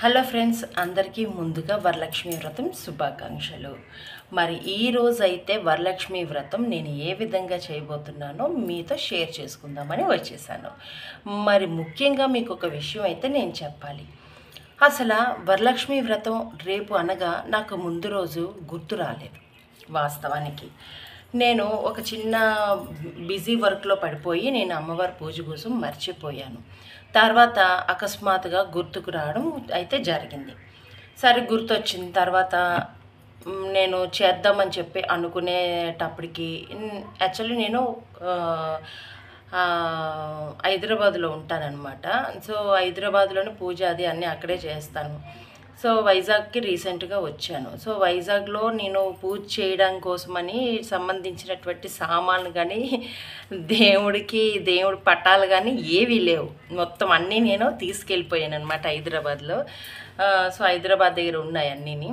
Hello friends, అందరికీ ముందుగా వరలక్ష్మి వ్రతం శుభాకాంక్షలు. మరి ఈ రోజు అయితే వరలక్ష్మి వ్రతం నేను ఏ విధంగా చేయబోతున్నానో మీతో షేర్ చేసుకుందామని వచ్చేసాను. మరి ముఖ్యంగా మీకు ఒక విషయం అయితే నేను చెప్పాలి. అసలు వరలక్ష్మి వ్రతం రేపు అనగా నాకు ముందు రోజు గుర్తు రాలేదు. వాస్తవానికి నేను ఒక చిన్న బిజీ వర్క్లో పడిపోయి నేను అమ్మవారి పూజ కోసం మర్చిపోయాను. తర్వాత అకస్మాత్తుగా గుర్తుకు రావడం అయితే జరిగింది. సరే, గుర్తొచ్చిన తర్వాత నేను చేద్దామని చెప్పి అనుకునేటప్పటికి యాక్చువల్లీ నేను హైదరాబాద్లో ఉంటానన్నమాట. సో హైదరాబాద్లోని పూజ అది అన్నీ అక్కడే చేస్తాను. సో వైజాగ్కి రీసెంట్గా వచ్చాను. సో వైజాగ్లో నేను పూజ చేయడం కోసమని సంబంధించినటువంటి సామాన్లు కానీ దేవుడి పటాలు కానీ ఏవీ లేవు. మొత్తం అన్నీ నేను తీసుకెళ్ళిపోయాను అనమాట హైదరాబాద్లో. సో హైదరాబాద్ దగ్గర ఉన్నాయి అన్నీని.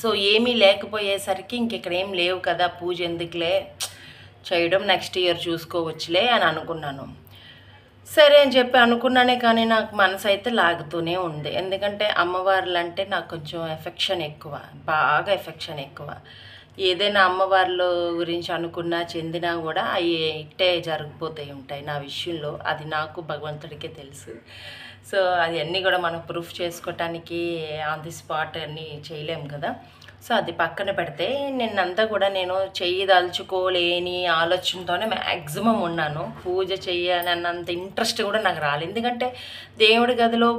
సో ఏమీ లేకపోయేసరికి ఇంకెక్కడ ఏం లేవు కదా, పూజ ఎందుకులే చేయడం, నెక్స్ట్ ఇయర్ చూసుకోవచ్చులే అని అనుకున్నాను. సరే అని చెప్పి అనుకున్నానే, కానీ నాకు మనసు అయితే లాగుతూనే ఉంది. ఎందుకంటే అమ్మవార్లు అంటే నాకు కొంచెం ఎఫెక్షన్ ఎక్కువ, బాగా ఎఫెక్షన్ ఎక్కువ. ఏదైనా అమ్మవార్ల గురించి అనుకున్నా చెందినా కూడా అవి ఇట్టే జరిగిపోతూ ఉంటాయి నా విషయంలో. అది నాకు భగవంతుడికే తెలుసు. సో అది అన్నీ కూడా మనం ప్రూఫ్ చేసుకోవటానికి ఆన్ ది స్పాట్ అన్నీ చేయలేము కదా. సో అది పక్కన పెడితే నిన్నంతా కూడా నేను దలుచుకోలేని ఆలోచనతోనే మ్యాక్సిమం ఉన్నాను. పూజ చెయ్యాలన్నంత ఇంట్రెస్ట్ కూడా నాకు రాలేదు. ఎందుకంటే దేవుడి గదిలో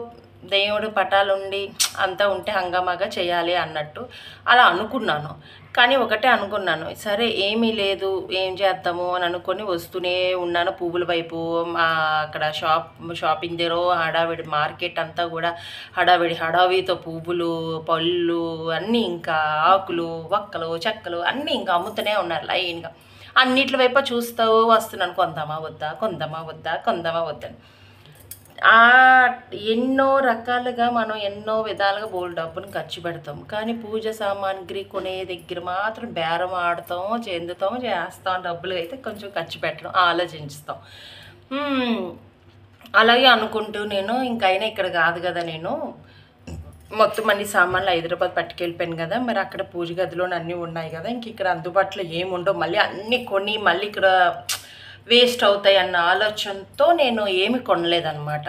దేవుడి పటాలు ఉండి అంతా ఉంటే హంగామాగా చేయాలి అన్నట్టు అలా అనుకున్నాను. కానీ ఒకటే అనుకున్నాను, సరే ఏమీ లేదు ఏం చేద్దాము అని అనుకొని వస్తూనే ఉన్నాను పువ్వుల వైపు. అక్కడ షాపింగ్ దగ్గర హడావిడి మార్కెట్ అంతా కూడా హడావిడితో పువ్వులు, పళ్ళు అన్నీ, ఇంకా ఆకులు, వక్కలు, చెక్కలు అన్నీ ఇంకా అమ్ముతూనే ఉన్నారు లైన్గా. అన్నిటి వైపు చూస్తూ వస్తున్నాను, కొందామా వద్దని. ఎన్నో రకాలుగా మనం ఎన్నో విధాలుగా బోల్డ్ డబ్బును ఖర్చు పెడతాం. కానీ పూజ సామాగ్రి కొనే దగ్గర మాత్రం బేరం ఆడతాం, చేస్తాం, డబ్బులు అయితే కొంచెం ఖర్చు పెట్టడం ఆలోచిస్తాం. అలాగే అనుకుంటూ నేను ఇంకైనా ఇక్కడ కాదు కదా, నేను మొత్తం అన్ని సామాన్లు హైదరాబాద్ పట్టుకెళ్ళిపోయాను కదా, మరి అక్కడ పూజ గదిలోనే అన్నీ ఉన్నాయి కదా, ఇంక ఇక్కడ అందుబాటులో ఏముండవు, మళ్ళీ అన్నీ కొని మళ్ళీ ఇక్కడ వేస్ట్ అవుతాయి అన్న ఆలోచనతో నేను ఏమి కొనలేదన్నమాట.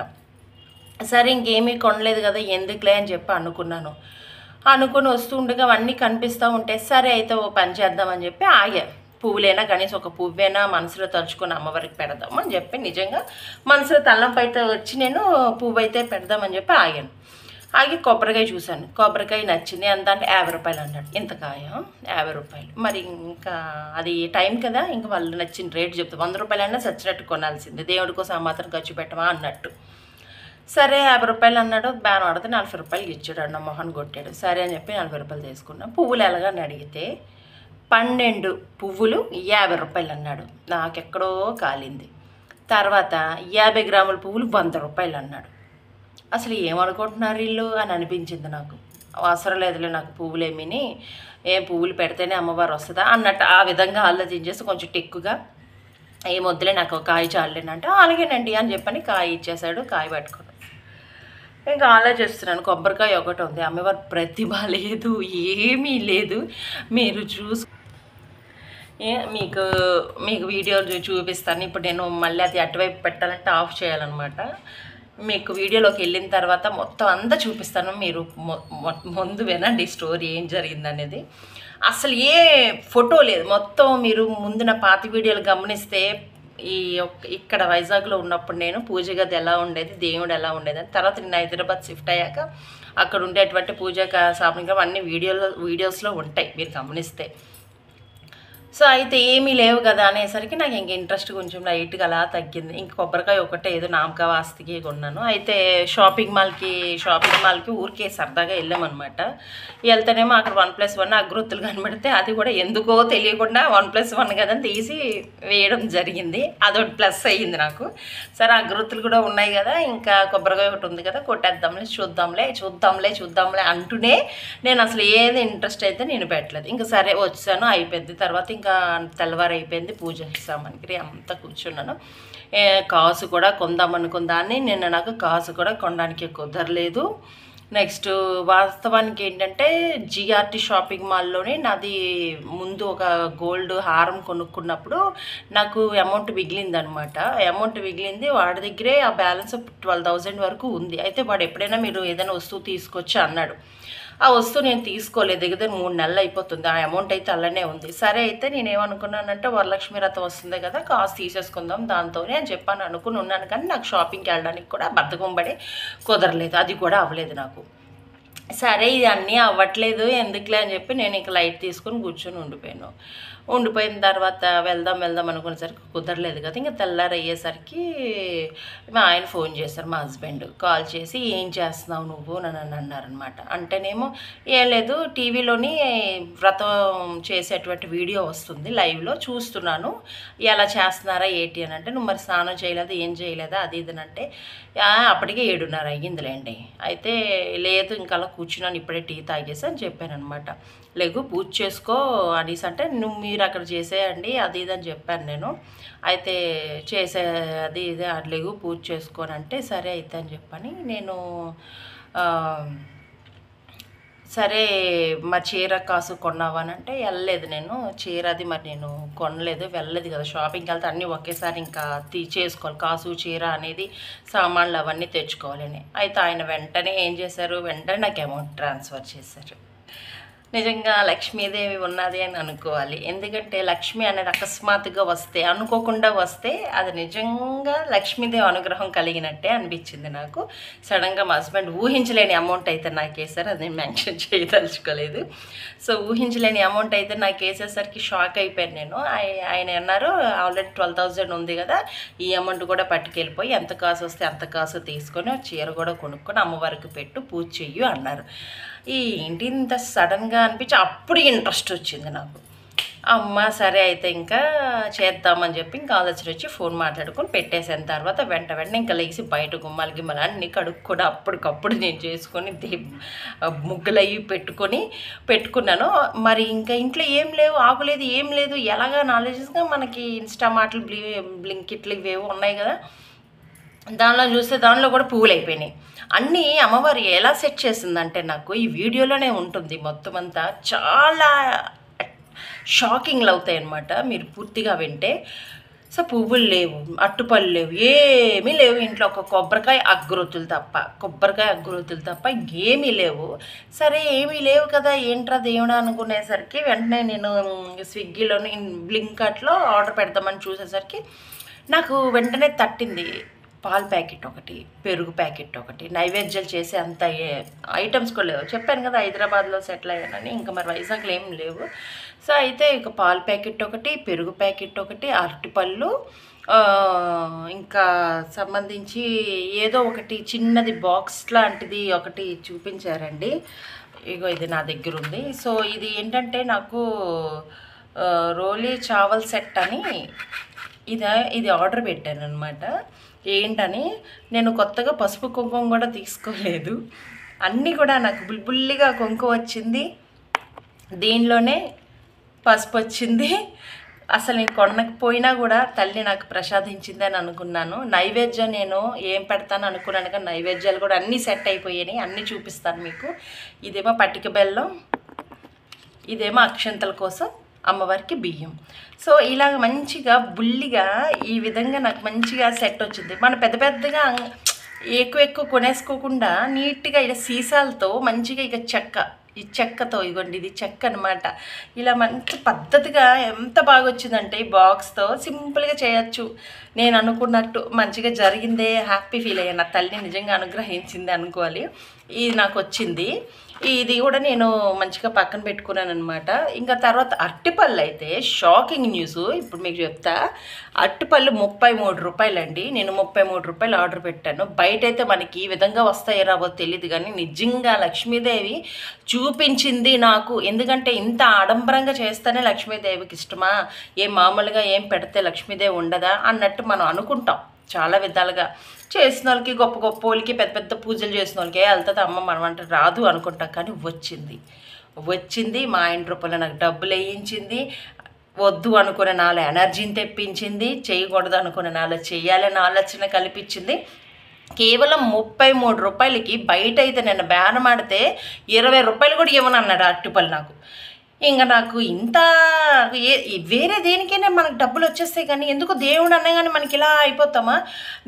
సరే ఇంకేమీ కొనలేదు కదా, ఎందుకులే అని చెప్పి అనుకుని వస్తూ ఉండగా అవన్నీ కనిపిస్తూ ఉంటే సరే అయితే ఓ పని చేద్దామని చెప్పి ఆగా. పువ్వులైనా కనీసం ఒక పువ్వైనా మనసులో తలుచుకొని అమ్మవారికి పెడదాము అని చెప్పి నిజంగా మనసులో తలంపు అయితే వచ్చి నేను పువ్వు అయితే పెడదామని చెప్పి ఆగి కొబ్బరికాయ చూశాను. కొబ్బరికాయ నచ్చింది. ఎంత అంటే 50 రూపాయలు అన్నాడు. ఇంత కాయ 50 రూపాయలు. మరి ఇంకా అది టైం కదా, ఇంకా వాళ్ళు నచ్చిన రేటు చెప్తారు. 100 రూపాయలైనా చచ్చినట్టు కొనాల్సిందే, దేవుడి కోసం ఆ మాత్రం ఖర్చు పెట్టమా అన్నట్టు. సరే 50 రూపాయలు అన్నాడు. బేరం ఆడితే 40 రూపాయలు ఇచ్చాడు, నా మొహన్ కొట్టాడు. సరే అని చెప్పి 40 రూపాయలు తీసుకున్నాం. పువ్వులు ఎలాగని అడిగితే 12 పువ్వులు 50 రూపాయలు అన్నాడు. నాకెక్కడో కాలింది. తర్వాత 50 గ్రాముల పువ్వులు 100 రూపాయలు అన్నాడు. అసలు ఏమనుకుంటున్నారు వీళ్ళు అని అనిపించింది నాకు. అవసరం లేదులే నాకు పువ్వులేమిని, పువ్వులు పెడితేనే అమ్మవారు వస్తుందా అన్నట్టు ఆ విధంగా ఆలోచించేసి కొంచెం టెక్కుగా ఏమొద్దులే నాకు కాయ చాలేనంటే అలాగేనండి అని చెప్పని కాయ ఇచ్చేసాడు. కాయ పట్టుకున్నాను. ఇంకా ఆలోచిస్తున్నాను, కొబ్బరికాయ ఒకటి ఉంది, అమ్మవారి ప్రతిభ లేదు, ఏమీ లేదు. మీరు మీకు వీడియోలు చూపిస్తాను. ఇప్పుడు నేను మళ్ళీ అది అటువైపు పెట్టాలంటే ఆఫ్ చేయాలన్నమాట. మీకు వీడియోలోకి వెళ్ళిన తర్వాత మొత్తం అంతా చూపిస్తాను. మీరు ముందు వినండి స్టోరీ ఏం జరిగిందనేది. అసలు ఏ ఫోటో లేదు. మొత్తం మీరు ముందు నా పాత వీడియోలు గమనిస్తే ఇక్కడ వైజాగ్లో ఉన్నప్పుడు నేను పూజ గది ఎలా ఉండేది, దేవుడు ఎలా ఉండేది అని, తర్వాత నేను హైదరాబాద్ షిఫ్ట్ అయ్యాక అక్కడ ఉండేటువంటి పూజ సామాగ్రి అన్ని వీడియోస్లో ఉంటాయి మీరు గమనిస్తే. సో అయితే ఏమీ లేవు కదా అనేసరికి నాకు ఇంక ఇంట్రెస్ట్ కొంచెం లైట్గా అలా తగ్గింది. ఇంక కొబ్బరికాయ ఒకటే ఏదో నామకా వాస్తికి కొన్నాను. అయితే షాపింగ్ మాల్కి ఊరికే సరదాగా వెళ్ళామన్నమాట. వెళ్తేనేమో అక్కడ 1+1 అగ్రొత్తులు కనబడితే అది కూడా ఎందుకో తెలియకుండా 1+1 కదని తీసి వేయడం జరిగింది. అదొకటి ప్లస్ అయ్యింది నాకు. సరే అగ్రొత్తులు కూడా ఉన్నాయి కదా, ఇంకా కొబ్బరికాయ ఒకటి ఉంది కదా, కొట్టేద్దాంలే చూద్దాంలే అంటూనే నేను అసలు ఏది ఇంట్రెస్ట్ అయితే నేను పెట్టలేదు. ఇంకా సరే వచ్చాను, అయిపోయింది. తర్వాత ఇంకా తెల్లవారు అయిపోయింది. పూజ సామాగ్రి అంతా కూర్చున్నాను. కాసు కూడా కొందామనుకుందాన్ని, నిన్న నాకు కాసు కూడా కొనడానికి కుదరలేదు. నెక్స్ట్ వాస్తవానికి ఏంటంటే జిఆర్టీ షాపింగ్ మాల్లోనే నాది ముందు ఒక గోల్డ్ హారం కొనుక్కున్నప్పుడు నాకు అమౌంట్ మిగిలిందనమాట. అమౌంట్ మిగిలింది, వాడి దగ్గరే ఆ బ్యాలెన్స్ 12,000 వరకు ఉంది. అయితే వాడు ఎప్పుడైనా మీరు ఏదైనా వస్తువు తీసుకొచ్చి అన్నాడు. ఆ వస్తువు నేను తీసుకోలేదు, దగ్గర 3 నెలలు అయిపోతుంది. ఆ అమౌంట్ అయితే అలానే ఉంది. సరే అయితే నేనేమనుకున్నానంటే వరలక్ష్మి వ్రతం వస్తుంది కదా, కాసు తీసేసుకుందాం దాంతోనే అని చెప్పాను అనుకుని ఉన్నాను. కానీ నాకు షాపింగ్కి వెళ్ళడానికి కూడా బద్ధకం పడి కుదరలేదు, అది కూడా అవ్వలేదు నాకు. సరే ఇది అన్నీ అవ్వట్లేదు ఎందుకులే అని చెప్పి నేను ఇక లైట్ తీసుకొని కూర్చొని ఉండిపోయిన తర్వాత వెళ్దాం అనుకునేసరికి కుదరలేదు కదా. ఇంకా తెల్లారి అయ్యేసరికి మా ఆయన ఫోన్ చేశారు, మా హస్బెండ్ కాల్ చేసి ఏం చేస్తున్నావు నువ్వు నన్ను అన్నారనమాట. అంటేనేమో ఏం లేదు, టీవీలోని వ్రతం చేసేటువంటి వీడియో వస్తుంది, లైవ్లో చూస్తున్నాను, ఎలా చేస్తున్నారా ఏంటి అని అంటే, నువ్వు మరి స్నానం చేయలేదా ఏం చేయలేదా అది ఇది అంటే, అప్పటికే 7:30 అయ్యిందిలేండి. అయితే లేదు ఇంకా అలా కూర్చున్నాను, ఇప్పుడే టీ తాగేసి అని చెప్పాను అనమాట. లేకు పూజ చేసుకో అనేసి అంటే, మీరు అక్కడ చేసేయండి అది ఇది అని చెప్పాను నేను. అయితే చేసే అది ఇది లేకు పూజ చేసుకోనంటే సరే అయితే అని చెప్పని నేను సరే మా చీర కాసు కొన్నావానంటే వెళ్ళలేదు నేను. చీర అది మరి నేను కొనలేదు, వెళ్ళలేదు కదా. షాపింగ్కి వెళ్తే అన్నీ ఒకేసారి ఇంకా చేసుకోవాలి, కాసు చీర అనేది సామాన్లు అవన్నీ తెచ్చుకోవాలని. అయితే ఆయన వెంటనే ఏం చేశారు, వెంటనే నాకు అమౌంట్ ట్రాన్స్ఫర్ చేశారు. నిజంగా లక్ష్మీదేవి ఉన్నది అని అనుకోవాలి. ఎందుకంటే లక్ష్మి అనేది అకస్మాత్తుగా వస్తే, అనుకోకుండా వస్తే అది నిజంగా లక్ష్మీదేవి అనుగ్రహం కలిగినట్టే అనిపించింది నాకు. సడన్గా మా హస్బెండ్ ఊహించలేని అమౌంట్ అయితే నాకు వేసారు, అది మెన్షన్ చేయదలుచుకోలేదు. సో ఊహించలేని అమౌంట్ అయితే నాకు వేసేసరికి షాక్ అయిపోయాను నేను. ఆయన అన్నారు ఆల్రెడీ 12,000 ఉంది కదా, ఈ అమౌంట్ కూడా పట్టుకెళ్ళిపోయి ఎంత కాసు వస్తే అంత కాసు తీసుకొని చీర కూడా కొనుక్కొని అమ్మవారికి పెట్టు, పూజ చెయ్యు అన్నారు. ఏంటి ఇంత సడన్గా అనిపించి అప్పుడు ఇంట్రెస్ట్ వచ్చింది నాకు. అమ్మ సరే అయితే ఇంకా చేద్దామని చెప్పి ఇంకా ఆలోచన వచ్చి ఫోన్ మాట్లాడుకొని పెట్టేసిన తర్వాత వెంటనే ఇంకా లేచి బయట గుమ్మాలు అన్నీ కడుక్కొని అప్పటికప్పుడు నేను చేసుకొని ముగ్గులు అవి పెట్టుకున్నాను. మరి ఇంకా ఇంట్లో ఏం లేవు, ఆకులేదు, ఏం లేదు, ఎలాగా నాలెడ్జ్గా మనకి ఇన్స్టామార్ట్లు బ్లింకిట్లు ఇవేవో ఉన్నాయి కదా, దానిలో చూస్తే దానిలో కూడా పువ్వులు అయిపోయినాయి. అన్నీ అమ్మవారు ఎలా సెట్ చేసిందంటే నాకు ఈ వీడియోలోనే ఉంటుంది మొత్తం అంతా. చాలా షాకింగ్లు అవుతాయి అన్నమాట మీరు పూర్తిగా వింటే. సో పువ్వులు లేవు, అట్టుపళ్ళు లేవు, ఏమీ లేవు ఇంట్లో. ఒక కొబ్బరికాయ అగ్రోతులు తప్ప ఇంకేమీ లేవు. సరే ఏమీ లేవు కదా, ఏంట్రా దేవుడా అనుకునేసరికి వెంటనే నేను స్విగ్గీలోని బ్లింకట్లో ఆర్డర్ పెడదామని చూసేసరికి నాకు వెంటనే తట్టింది పాల ప్యాకెట్ ఒకటి, పెరుగు ప్యాకెట్ ఒకటి. నైవేద్యాలు చేసే అంత ఐటమ్స్ కూడా లేవు. చెప్పాను కదా హైదరాబాద్లో సెటిల్ అయ్యానని, ఇంకా మరి వైజాగ్లో ఏం లేవు. సో అయితే ఇక పాల ప్యాకెట్ ఒకటి, పెరుగు ప్యాకెట్ ఒకటి, అరటిపళ్ళు, ఇంకా సంబంధించి ఏదో ఒకటి చిన్నది బాక్స్ లాంటిది ఒకటి చూపించారండి. ఇగో ఇది నా దగ్గర ఉంది. సో ఇది ఏంటంటే నాకు రోలీ చావల్ సెట్ అని ఇది ఆర్డర్ పెట్టాను అనమాట. ఏంటని నేను కొత్తగా పసుపు కుంకుమ కూడా తీసుకోలేదు, అన్నీ కూడా నాకు బుల్బుల్లిగా కుంకుమ వచ్చింది, దీనిలోనే పసుపు వచ్చింది. అసలు నేను కొనకపోయినా కూడా తల్లి నాకు ప్రసాదించింది అని అనుకున్నాను. నైవేద్యం నేను ఏం పెడతాను అనుకున్నాను కానీ నైవేద్యాలు కూడా అన్నీ సెట్ అయిపోయాయి, అన్నీ చూపిస్తాను మీకు. ఇదేమో పట్టిక బెల్లం, ఇదేమో అక్షంతల కోసం అమ్మవారికి బియ్యం. సో ఇలాగ మంచిగా బుల్లిగా ఈ విధంగా నాకు మంచిగా సెట్ వచ్చింది. మనం పెద్దగా ఎక్కువ కొనేసుకోకుండా నీట్గా ఇలా సీసాలతో మంచిగా ఇక ఈ చెక్కతో, ఇగోండి ఇది చెక్క అనమాట, ఇలా మంచి పద్ధతిగా ఎంత బాగా వచ్చిందంటే ఈ బాక్స్తో సింపుల్గా చేయొచ్చు. నేను అనుకున్నట్టు మంచిగా జరిగిందే, హ్యాపీ ఫీల్ అయ్యాను. నా తల్లి నిజంగా అనుగ్రహించింది అనుకోవాలి. ఇది నాకు వచ్చింది. ఇది కూడా నేను మంచిగా పక్కన పెట్టుకున్నాను అనమాట. ఇంకా తర్వాత అరటిపళ్ళు అయితే షాకింగ్ న్యూస్ ఇప్పుడు మీకు చెప్తా. అరటిపళ్ళు 33 రూపాయలండి. నేను 33 రూపాయలు ఆర్డర్ పెట్టాను. బయట అయితే మనకి ఈ విధంగా వస్తాయో రావో తెలియదు కానీ నిజంగా లక్ష్మీదేవి చూపించింది నాకు. ఎందుకంటే ఇంత ఆడంబరంగా చేస్తేనే లక్ష్మీదేవికి ఇష్టమా, ఏం మామూలుగా ఏం పెడితే లక్ష్మీదేవి ఉండదా అన్నట్టు మనం అనుకుంటాం. చాలా విధాలుగా చేసిన వాళ్ళకి, గొప్ప వాళ్ళకి, పెద్ద పూజలు చేసిన వాళ్ళకి వెళ్తుంది అమ్మ మనం అంటే రాదు అనుకుంటాం. కానీ వచ్చింది. మా ఆయన రూపాయలు నాకు డబ్బులు వేయించింది. వద్దు అనుకునే నాలో ఎనర్జీని తెప్పించింది, చేయకూడదు అనుకునే నాలో చెయ్యాలని ఆలోచన కల్పించింది. కేవలం 33 రూపాయలకి బయట అయితే నేను బేరం ఆడితే 20 రూపాయలు కూడా ఇవ్వనన్నాడు అరటిపళ్ళు నాకు. ఇంకా నాకు ఇంత వేరే దేనికైనా మనకు డబ్బులు వచ్చేస్తాయి, కానీ ఎందుకు దేవుడు అనగానే మనకి ఇలా అయిపోతామా?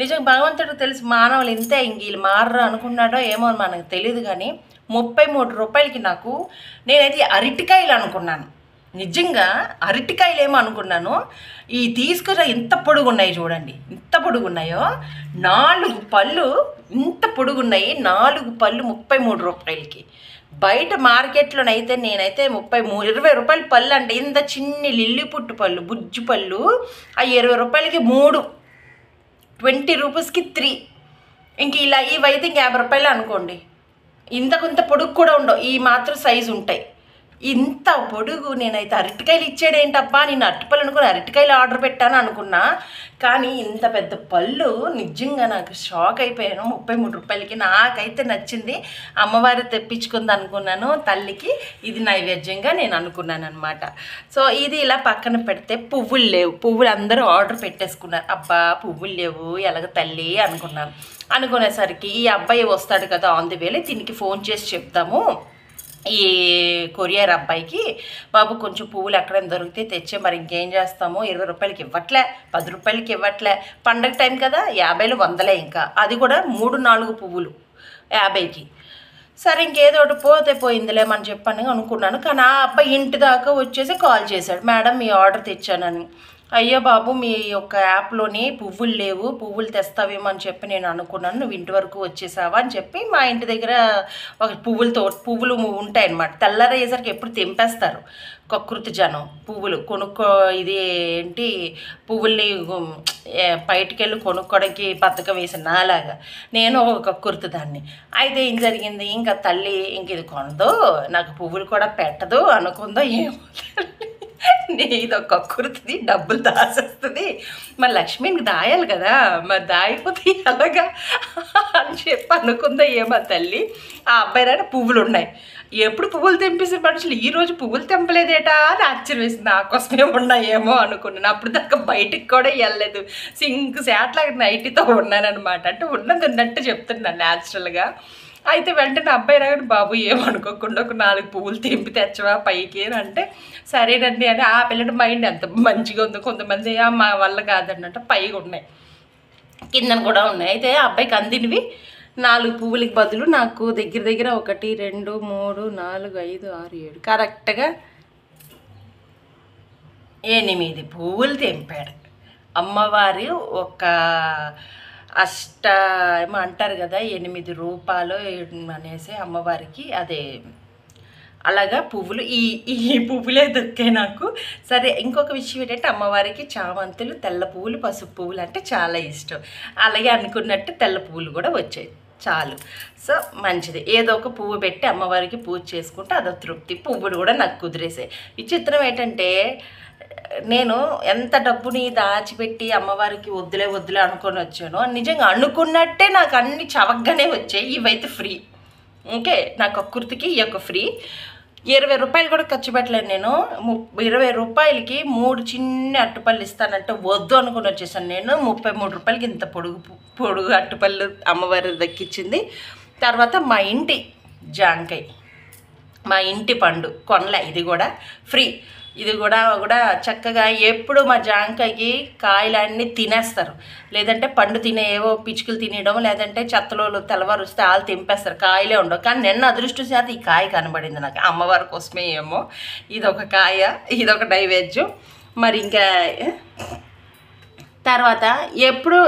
నిజంగా భగవంతుడు తెలుసు మానవులు ఇంతే, ఇంక వీళ్ళు మారరు అనుకున్నాడో ఏమో మనకు తెలియదు. కానీ 33 రూపాయలకి నాకు నేనైతే అరటికాయలు అనుకున్నాను, నిజంగా అరటికాయలు ఏమో అనుకున్నాను. ఈ తీసుకురా ఎంత పొడుగున్నాయి చూడండి, ఎంత పొడుగున్నాయో. 4 పళ్ళు ఇంత పొడుగున్నాయి, 4 పళ్ళు 33 రూపాయలకి. బయట మార్కెట్లోనైతే నేనైతే 20 రూపాయల పళ్ళు అంటే ఇంత చిన్ని లిల్లీ పుట్టు పళ్ళు, బుజ్జు పళ్ళు, ఆ 20 రూపాయలకి 3, 20 రూపీస్కి 3. ఇంక ఇలా ఇవైతే ఇంక 50 రూపాయలు అనుకోండి. ఇంత పొడుగు కూడా ఉండవు, ఈ మాత్రం సైజు ఉంటాయి. ఇంత పొడుగు నేనైతే అరటికాయలు ఇచ్చాడేంటబ్బా, నేను అరటిపళ్ళు అనుకుని అరటికాయలు ఆర్డర్ పెట్టాను అనుకున్నా. కానీ ఇంత పెద్ద పళ్ళు నిజంగా నాకు షాక్ అయిపోయాను. 33 రూపాయలకి నాకైతే నచ్చింది. అమ్మవారు తెప్పించుకుంది అనుకున్నాను తల్లికి, ఇది నైవేద్యంగా నేను అనుకున్నాను అనమాట. సో ఇది ఇలా పక్కన పెడితే పువ్వులు లేవు, పువ్వులు అందరూ ఆర్డర్ పెట్టేసుకున్నారు. అబ్బా పువ్వులు లేవు ఎలాగ తల్లి అనుకున్నాను. అనుకునేసరికి ఈ అబ్బాయి వస్తాడు కదా ఆన్ ది వేలో, దీనికి ఫోన్ చేసి చెప్తాము ఈ కొరియర్ అబ్బాయికి, బాబు కొంచెం పువ్వులు ఎక్కడైనా దొరికితే తెచ్చే, మరి ఇంకేం చేస్తాము, 20 రూపాయలకి ఇవ్వట్లే, 10 రూపాయలకి ఇవ్వట్లే, పండగ టైం కదా 50లు 100లే, ఇంకా అది కూడా 3-4 పువ్వులు 50కి. సరే ఇంకేదో ఒకటి పోతే పోయిందిలేమని చెప్పని అనుకున్నాను. కానీ ఆ అబ్బాయి ఇంటి దాకా వచ్చేసి కాల్ చేశాడు, మేడం మీ ఆర్డర్ తెచ్చానని. అయ్యో బాబు మీ యొక్క యాప్లోని పువ్వులు లేవు, పువ్వులు తెస్తావేమో అని చెప్పి నేను అనుకున్నాను, నువ్వు ఇంటి వరకు వచ్చేసావా అని చెప్పి మా ఇంటి దగ్గర ఒక పువ్వులు ఉంటాయన్నమాట. తెల్లరేసరికి ఎప్పుడు తెంపేస్తారు కకృతి జనం, పువ్వులు కొనుక్కో, ఇది ఏంటి పువ్వుల్ని బయటికి వెళ్ళి కొనుక్కోవడానికి పథకం వేసిన నాలాగా నేను ఒక కకృతి దాన్ని. అయితే ఏం జరిగింది, ఇంకా తల్లి ఇంక ఇది కొనదు, నాకు పువ్వులు కూడా పెట్టదు అనుకుందో ఏమో, ఇదొక కకృతిది, డబ్బులు దాసేస్తుంది, మరి లక్ష్మికి దాయాలి కదా, మరి దాయిపోతే ఎలాగా అని చెప్పి అనుకుందో ఏమో తల్లి. ఆ అబ్బాయి రాని పువ్వులు ఉన్నాయి, ఎప్పుడు పువ్వులు తెంపేసే మనుషులు ఈరోజు పువ్వులు తెంపలేదేటా అని ఆశ్చర్యం వేసింది. నా కోసమే ఉన్నాయేమో అనుకున్నాను. అప్పుడు దాకా బయటికి కూడా వెళ్ళలేదు, సింక్ శాట్లాగా నైటీతో ఉన్నానమాట. అంటే ఉన్నట్టు చెప్తున్నాను న్యాచురల్గా. అయితే వెంటనే అబ్బాయి రాగానే బాబు ఏమనుకోకుండా ఒక 4 పువ్వులు తెంపి తెచ్చవా పైకి అని అంటే, సరేనండి అని. ఆ పిల్లడి మైండ్ ఎంత మంచిగా ఉందో, కొంతమంది మా వల్ల కాదన్నట్టు పైగా ఉన్నాయి, కిందన కూడా ఉన్నాయి. అయితే ఆ అబ్బాయికి అందినవి 4 పువ్వులకి బదులు నాకు దగ్గర 1 2 3 4 5 6 7 కరెక్ట్గా 8 పువ్వులు తెంపాడు. అమ్మవారి ఒక ఏమో అంటారు కదా 8 రూపాయలు అనేసి అమ్మవారికి, అదే అలాగా పువ్వులు ఈ పువ్వులే దొరికాయి నాకు. సరే ఇంకొక విషయం ఏంటంటే అమ్మవారికి చామంతులు, తెల్ల పువ్వులు, పసుపు పువ్వులు అంటే చాలా ఇష్టం. అలాగే అనుకున్నట్టు తెల్ల పువ్వులు కూడా వచ్చాయి చాలు. సో మంచిది, ఏదో ఒక పువ్వు పెట్టి అమ్మవారికి పూజ చేసుకుంటే అదో తృప్తి. పువ్వులు కూడా నాకు కుదిరేసాయి. విచిత్రం ఏంటంటే నేను ఎంత డబ్బుని దాచిపెట్టి అమ్మవారికి వద్దులే అనుకొని వచ్చానో, నిజంగా అనుకున్నట్టే నాకు అన్ని చవకగానే వచ్చాయి. ఇవైతే ఫ్రీ. ఓకే, నాకు కృతికి ఈ యొక్క ఫ్రీ. 20 రూపాయలు కూడా ఖర్చు పెట్టలేను నేను. 20 రూపాయలకి 3 చిన్న అట్టుపళ్ళు ఇస్తానంటే వద్దు అనుకుని వచ్చేసాను నేను. 33 రూపాయలకి ఇంత పొడుగు అట్టుపళ్ళు అమ్మవారి దక్కించింది. తర్వాత మా ఇంటి జాంకాయ, మా ఇంటి పండు కొనలే, ఇది కూడా ఫ్రీ. ఇది కూడా చక్కగా ఎప్పుడు మా జాంకాయకి కాయలన్నీ తినేస్తారు, లేదంటే పండు ఏవో పిచ్చుకలు తినేయడం, లేదంటే చెత్తలో తెల్లవారు వస్తే వాళ్ళు తెంపేస్తారు, కాయలే ఉండవు. కానీ నిన్న అదృష్టం చేత ఈ కాయ కనబడింది నాకు, అమ్మవారి కోసమే ఏమో. ఇదొక కాయ, ఇదొక నైవేద్యం. మరి ఇంకా తర్వాత ఎప్పుడు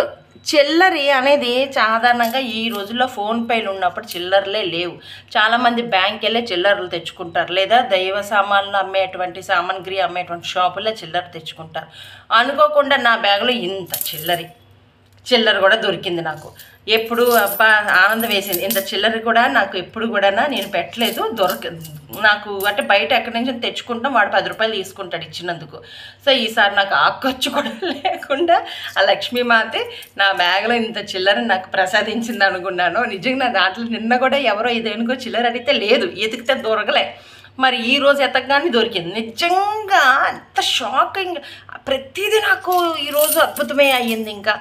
చిల్లరి అనేది సాధారణంగా ఈ రోజుల్లో ఫోన్పేలు ఉన్నప్పుడు చిల్లర్లే లేవు. చాలామంది బ్యాంక్ వెళ్ళే చిల్లర్లు తెచ్చుకుంటారు, లేదా దైవ సామాన్లు అమ్మేటువంటి సామాగ్రి అమ్మేటువంటి షాపుల్లో చిల్లర తెచ్చుకుంటారు. అనుకోకుండా నా బ్యాగ్లో ఇంత చిల్లర కూడా దొరికింది నాకు. ఎప్పుడు అబ్బా ఆనందం వేసింది. ఇంత చిల్లర కూడా నాకు ఎప్పుడు కూడా నేను పెట్టలేదు, నాకు అంటే బయట ఎక్కడి నుంచి తెచ్చుకుంటాం, వాడు 10 రూపాయలు తీసుకుంటాడు ఇచ్చినందుకు. సో ఈసారి నాకు ఆ ఖర్చు కూడా లేకుండా ఆ లక్ష్మీమాతే నా బ్యాగ్లో ఇంత చిల్లర నాకు ప్రసాదించింది అనుకున్నాను. నిజంగా నా దాంట్లో నిన్న కూడా ఎవరో ఇదేనుకో చిల్లర అడిగితే లేదు, ఎతికితే దొరకలే. మరి ఈరోజు ఎతకగానే దొరికింది. నిజంగా ఎంత షాకింగ్, ప్రతిదీ నాకు ఈరోజు అద్భుతమే అయ్యింది. ఇంకా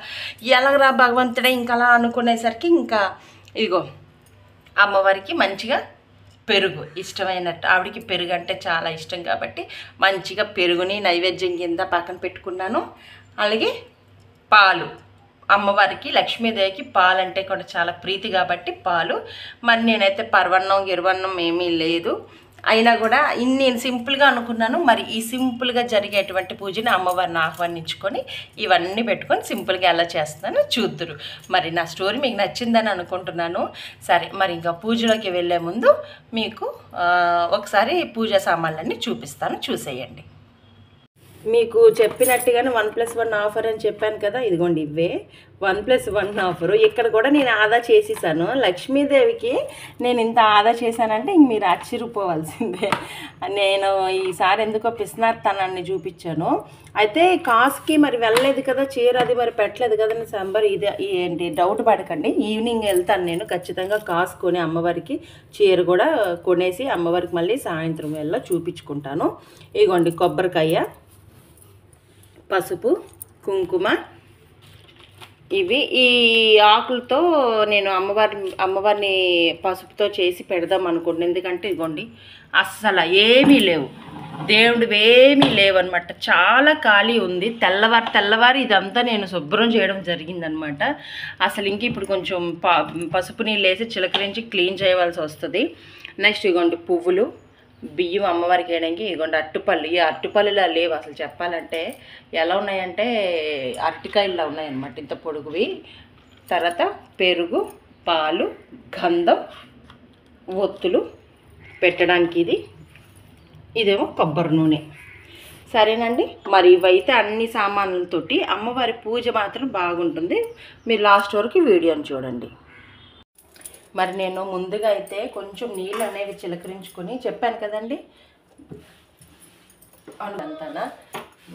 ఎలాగరా భగవంతుడే ఇంకా అలా అనుకునేసరికి ఇంకా ఇదిగో అమ్మవారికి మంచిగా పెరుగు ఇష్టమైనట్టు, ఆవిడికి పెరుగు అంటే చాలా ఇష్టం కాబట్టి మంచిగా పెరుగుని నైవేద్యం కింద పక్కన పెట్టుకున్నాను. అలాగే పాలు, అమ్మవారికి లక్ష్మీదేవికి పాలు అంటే కూడా చాలా ప్రీతి కాబట్టి పాలు. మరి నేనైతే పరవన్నం గిరవన్నం ఏమీ లేదు, అయినా కూడా నేను సింపుల్గా అనుకున్నాను. మరి ఈ సింపుల్గా జరిగేటువంటి పూజని అమ్మవారిని ఆహ్వానించుకొని ఇవన్నీ పెట్టుకొని సింపుల్గా ఎలా చేస్తున్నానో చూద్దురు. మరి నా స్టోరీ మీకు నచ్చిందని అనుకుంటున్నాను. సరే, మరి ఇంకా పూజలోకి వెళ్ళే ముందు మీకు ఒకసారి పూజా సామాన్లన్నీ చూపిస్తాను, చూసేయండి. మీకు చెప్పినట్టుగానే 1+1 ఆఫర్ అని చెప్పాను కదా, ఇదిగోండి ఇవే 1+1 ఆఫరు. ఇక్కడ కూడా నేను ఆదా చేసేసాను. లక్ష్మీదేవికి నేను ఇంత ఆదా చేశానంటే ఇంక మీరు ఆశ్చర్యపోవాల్సిందే. నేను ఈసారి ఎందుకో పిస్నార్తనాన్ని చూపించాను. అయితే కాస్ట్కి మరి వెళ్ళలేదు కదా, చీర అది మరి పెట్టలేదు కదా సంబర్, ఇది ఏంటి డౌట్ పడకండి. ఈవినింగ్ వెళ్తాను నేను ఖచ్చితంగా కాస్ కొని అమ్మవారికి చీర కూడా కొనేసి అమ్మవారికి మళ్ళీ సాయంత్రం వేళ చూపించుకుంటాను. ఇదిగోండి కొబ్బరికాయ, పసుపు, కుంకుమ, ఇవి ఈ ఆకులతో నేను అమ్మవారిని పసుపుతో చేసి పెడదాం అనుకుంటున్నాను. ఎందుకంటే ఇదిగోండి అస్సలు ఏమీ లేవు, దేవుడివి ఏమీ లేవన్నమాట. చాలా ఖాళీ ఉంది. తెల్లవారి ఇదంతా నేను శుభ్రం చేయడం జరిగిందనమాట. అసలు ఇంక ఇప్పుడు కొంచెం పసుపు నీళ్ళు వేసి చిలకరించి క్లీన్ చేయవలసి వస్తుంది. నెక్స్ట్ ఇదిగోండి పువ్వులు, బియ్యం అమ్మవారికి వేయడానికి, ఇదిగోండి అట్టుపళ్ళు. ఈ అట్టుపళ్ళులా లేవు అసలు చెప్పాలంటే, ఎలా ఉన్నాయంటే అరటికాయల్లో ఉన్నాయన్నమాట, ఇంత పొడుగువి. తర్వాత పెరుగు, పాలు, గంధం, ఒత్తులు పెట్టడానికి ఇదేమో కొబ్బరి నూనె. సరేనండి, మరి ఇవైతే అన్ని సామాన్లతోటి అమ్మవారి పూజ మాత్రం బాగుంటుంది. మీరు లాస్ట్ వరకు వీడియోని చూడండి. మరి నేను ముందుగా అయితే కొంచెం నీళ్ళు అనేవి చిలకరించుకొని చెప్పాను కదండి అంతానా,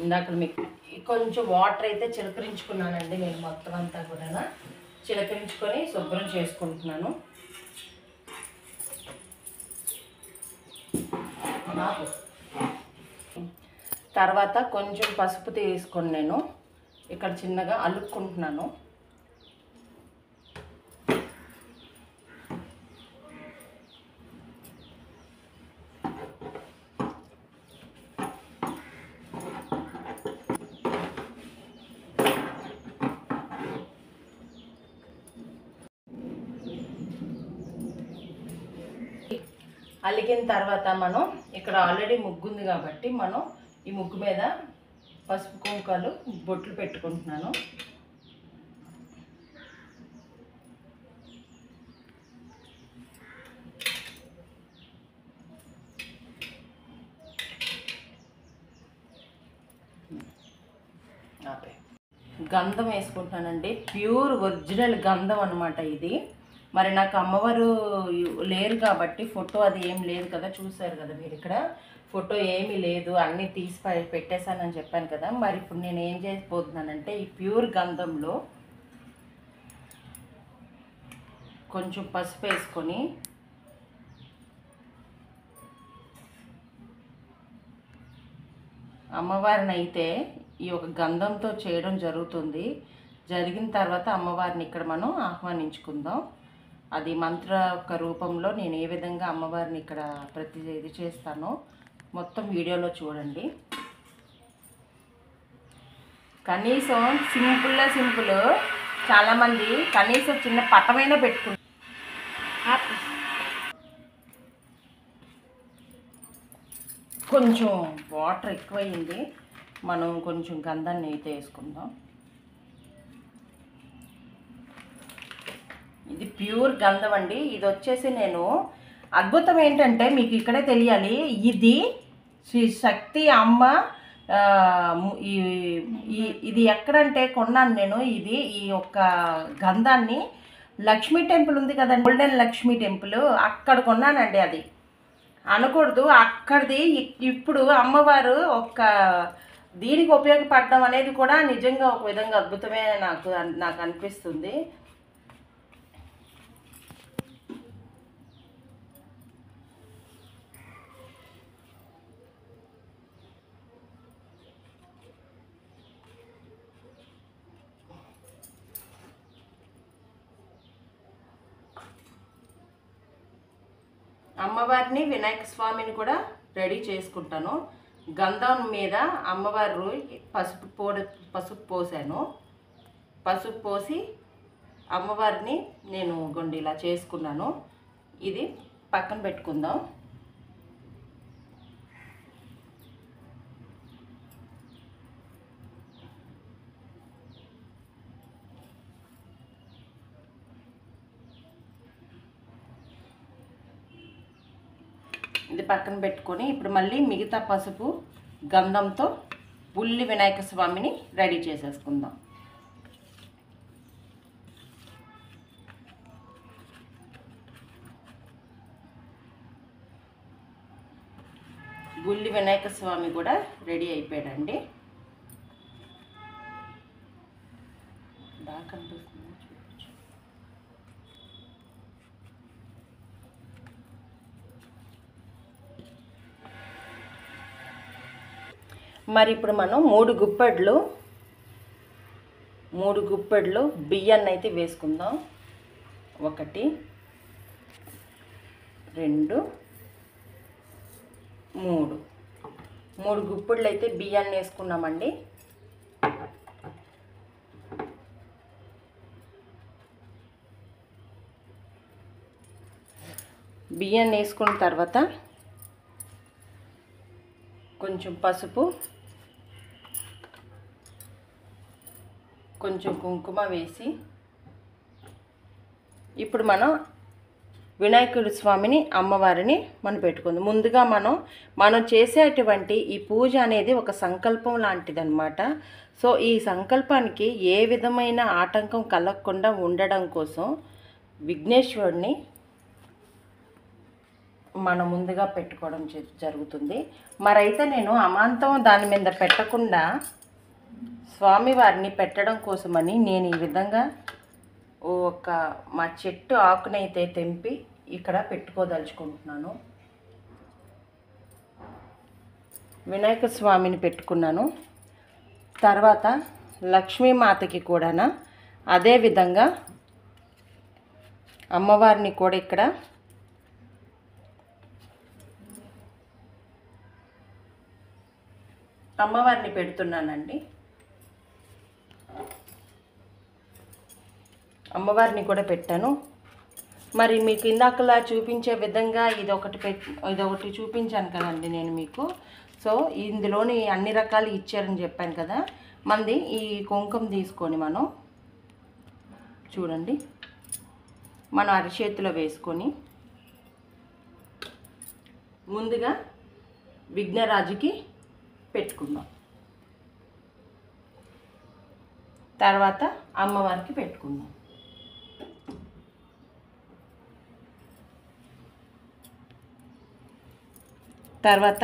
ఇందాక మీకు కొంచెం వాటర్ అయితే చిలకరించుకున్నానండి. నేను మొత్తం అంతా కూడా చిలకరించుకొని శుభ్రం చేసుకుంటున్నాను. తర్వాత కొంచెం పసుపు తీసుకొని నేను ఇక్కడ చిన్నగా అలుక్కుంటున్నాను. అలిగిన తర్వాత మనం ఇక్కడ ఆల్రెడీ ముగ్గు ఉంది కాబట్టి మనం ఈ ముగ్గు మీద పసుపు కుంకాలు బొట్లు పెట్టుకుంటున్నాను. గంధం వేసుకుంటున్నానండి, ప్యూర్ ఒరిజినల్ గంధం అన్నమాట ఇది. మరి నాకు అమ్మవారు లేరు కాబట్టి ఫోటో అది ఏం లేదు కదా, చూసారు కదా మీరు ఇక్కడ ఫోటో ఏమీ లేదు, అన్నీ తీసి పెట్టేశానని చెప్పాను కదా. మరి ఇప్పుడు నేను ఏం చేయబోతున్నానంటే ఈ ప్యూర్ గంధంలో కొంచెం పసుపు వేసుకొని అమ్మవారిని అయితే ఈ ఒక గంధంతో చేయడం జరుగుతుంది. జరిగిన తర్వాత అమ్మవారిని ఇక్కడ మనం ఆహ్వానించుకుందాం. అది మంత్ర యొక్క రూపంలో నేను ఏ విధంగా అమ్మవారిని ఇక్కడ ఇది చేస్తానో మొత్తం వీడియోలో చూడండి. కనీసం సింపుల్ చాలామంది కనీసం చిన్న పటమైనా పెట్టుకుంటారు. కొంచెం వాటర్ ఎక్కువైంది, మనం కొంచెం గంధాన్ని అయితే వేసుకుందాం. ఇది ప్యూర్ గంధం అండి. ఇది వచ్చేసి నేను అద్భుతం ఏంటంటే మీకు ఇక్కడే తెలియాలి, ఇది శ్రీ శక్తి అమ్మ ఇది ఎక్కడంటే కొన్నాను నేను. ఇది ఈ యొక్క గంధాన్ని లక్ష్మీ టెంపుల్ ఉంది కదండి, గోల్డెన్ లక్ష్మీ టెంపుల్, అక్కడ కొన్నానండి. అది అనకూడదు, అక్కడిది. ఇప్పుడు అమ్మవారు ఒక దీనికి ఉపయోగపడడం అనేది కూడా నిజంగా ఒక విధంగా అద్భుతమే నాకు అనిపిస్తుంది. అమ్మవారిని వినాయక స్వామిని కూడా రెడీ చేసుకుంటాను. గంధం మీద అమ్మవారు పసుపు పోసాను. పసుపు పోసి అమ్మవారిని నేను ఇలా చేసుకున్నాను. ఇది పక్కన పెట్టుకుందాం. ఇది పక్కన పెట్టుకొని ఇప్పుడు మళ్ళీ మిగతా పసుపు గంధంతో బుల్లి వినాయక స్వామిని రెడీ చేసేసుకుందాం. బుల్లి వినాయక స్వామి కూడా రెడీ అయిపోయాడండి. మరి ఇప్పుడు మనం 3 గుప్పెడ్లు బియ్యాన్ని అయితే వేసుకుందాం. 1 2 3 గుప్పెడ్లు అయితే బియ్యాన్ని వేసుకున్నామండి. బియ్యాన్ని వేసుకున్న తర్వాత కొంచెం పసుపు, కొంచెం కుంకుమ వేసి ఇప్పుడు మనం వినాయకుడి స్వామిని అమ్మవారిని మనం పెట్టుకుందాం. ముందుగా మనం చేసేటువంటి ఈ పూజ అనేది ఒక సంకల్పం లాంటిదన్నమాట. సో ఈ సంకల్పానికి ఏ విధమైన ఆటంకం కలగకుండా ఉండడం కోసం విఘ్నేశ్వరుడిని మనం ముందుగా పెట్టుకోవడం జరుగుతుంది. మరైతే నేను అమాంతం దాని మీద పెట్టకుండా స్వామివారిని పెట్టడం కోసమని నేను ఈ విధంగా మా చెట్టు ఆకునైతే తెంపి ఇక్కడ పెట్టుకోదలుచుకుంటున్నాను. వినాయక స్వామిని పెట్టుకున్నాను. తర్వాత లక్ష్మీమాతకి కూడా అదే విధంగా అమ్మవారిని కూడా ఇక్కడ అమ్మవారిని పెడుతున్నానండి. అమ్మవారిని కూడా పెట్టాను. మరి మీకు ఇందాకలా చూపించే విధంగా ఇదొకటి చూపించాను కదండి నేను మీకు. సో ఇందులోని అన్ని రకాలు ఇచ్చారని చెప్పాను కదా. మంది ఈ కుంకుమ తీసుకొని మనం చూడండి, మనం అరిచేతిలో వేసుకొని ముందుగా విఘ్నరాజుకి పెట్టుకుందాం. తర్వాత అమ్మవారికి పెట్టుకుందాం. తర్వాత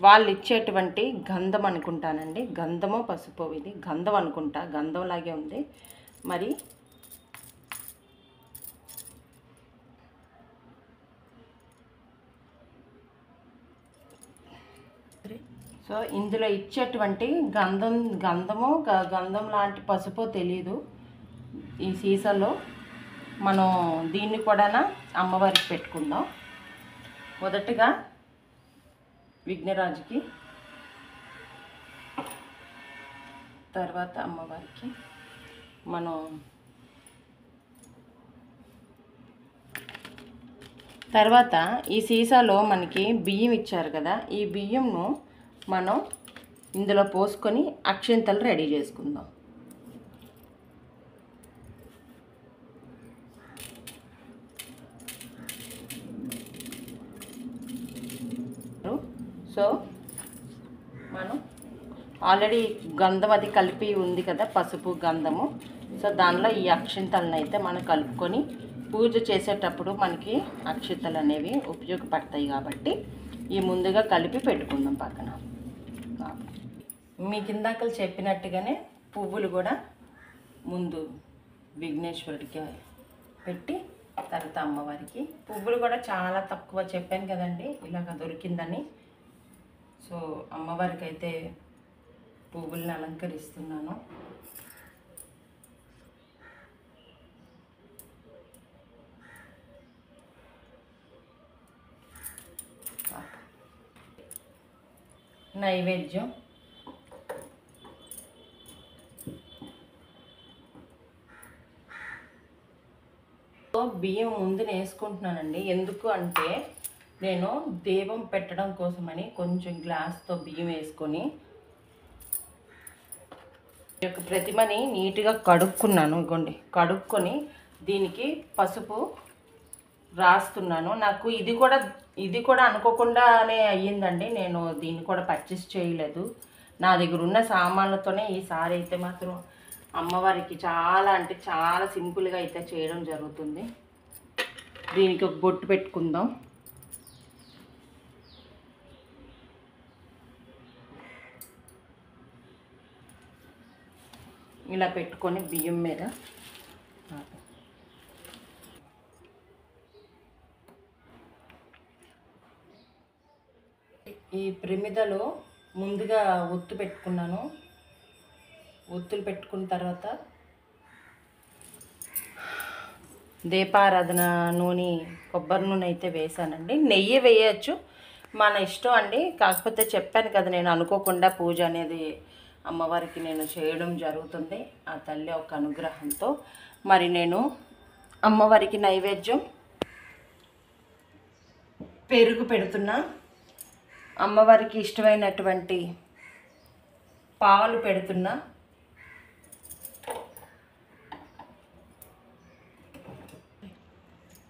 వాళ్ళు ఇచ్చేటువంటి గంధం అనుకుంటానండి, గంధమో పసుపు, ఇది గంధం అనుకుంటా, గంధంలాగే ఉంది. మరి సో ఇందులో ఇచ్చేటువంటి గంధం లాంటి పసుపో తెలీదు. ఈ సీసాలో మనం దీన్ని కూడా అమ్మవారికి పెట్టుకుందాం. మొదటగా విఘ్నరాజుకి, తర్వాత అమ్మవారికి తర్వాత ఈ సీసాలో మనకి బియ్యం ఇచ్చారు కదా, ఈ బియ్యంను మనం ఇందులో పోసుకొని అక్షింతలు రెడీ చేసుకుందాం. సో మనం ఆల్రెడీ గంధం అది కలిపి ఉంది కదా, పసుపు గంధము. సో దానిలో ఈ అక్షింతలను అయితే మనం కలుపుకొని పూజ చేసేటప్పుడు మనకి అక్షింతలు అనేవి ఉపయోగపడతాయి కాబట్టి ఈ ముందుగా కలిపి పెట్టుకుందాం పక్కన. మీకు ఇందాకలు చెప్పినట్టుగానే పువ్వులు కూడా ముందు విఘ్నేశ్వరుడికి పెట్టి తర్వాత అమ్మవారికి. పువ్వులు కూడా చాలా తక్కువ చెప్పాను కదండి ఇలాగ దొరికిందని. సో అమ్మవారికి అయితే పువ్వుల్ని అలంకరిస్తున్నాను. నైవేద్యం. బియ్యం ముందు వేసుకుంటున్నానండి. ఎందుకు అంటే నేను దీపం పెట్టడం కోసమని కొంచెం గ్లాస్తో బియ్యం వేసుకొని ఈ యొక్క ప్రతిమని నీట్గా కడుక్కున్నాను. ఇగోండి, కడుక్కొని దీనికి పసుపు రాస్తున్నాను. నాకు ఇది కూడా అనుకోకుండానే అయ్యిందండి. నేను దీన్ని కూడా పర్చేస్ చేయలేదు. నా దగ్గర ఉన్న సామాన్లతోనే ఈసారి అయితే మాత్రం అమ్మవారికి చాలా అంటే చాలా సింపుల్గా అయితే చేయడం జరుగుతుంది. దీనికి ఒక బొట్టు పెట్టుకుందాం. ఇలా పెట్టుకొని బియ్యం మీద ఈ ప్రమిదలో ముందుగా ఒత్తు పెట్టుకున్నాను. ఒత్తులు పెట్టుకున్న తర్వాత దీపారాధన నూనె, కొబ్బరి నూనె అయితే వేసానండి. నెయ్యి వేయచ్చు, మన ఇష్టం అండి. కాకపోతే చెప్పాను కదా, నేను అనుకోకుండా పూజ అనేది అమ్మవారికి నేను చేయడం జరుగుతుంది ఆ తల్లి ఒక అనుగ్రహంతో. మరి నేను అమ్మవారికి నైవేద్యం పెరుగు పెడుతున్నా. అమ్మవారికి ఇష్టమైనటువంటి పాలు పెడుతున్నా.